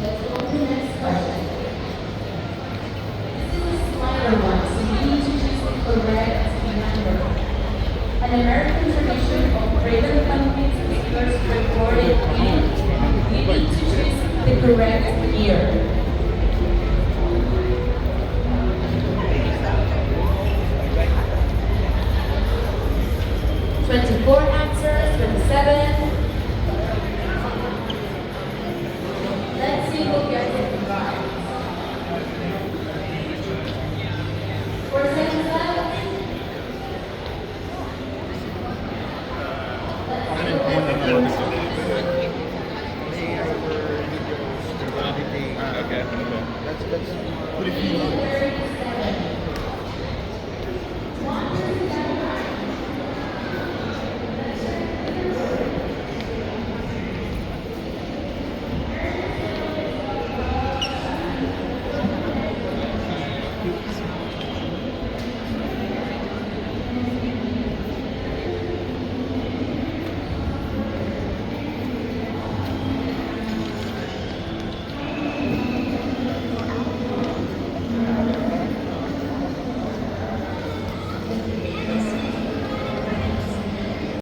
Let's go to the next question. This is a slider one, so you need to choose the correct number. An American tradition of ribbon cutting is first recorded in. You need to choose the correct year. 24 answers, 27. Let's see who gets it right. 4 seconds left. Let's see who gets it right. Okay. What if you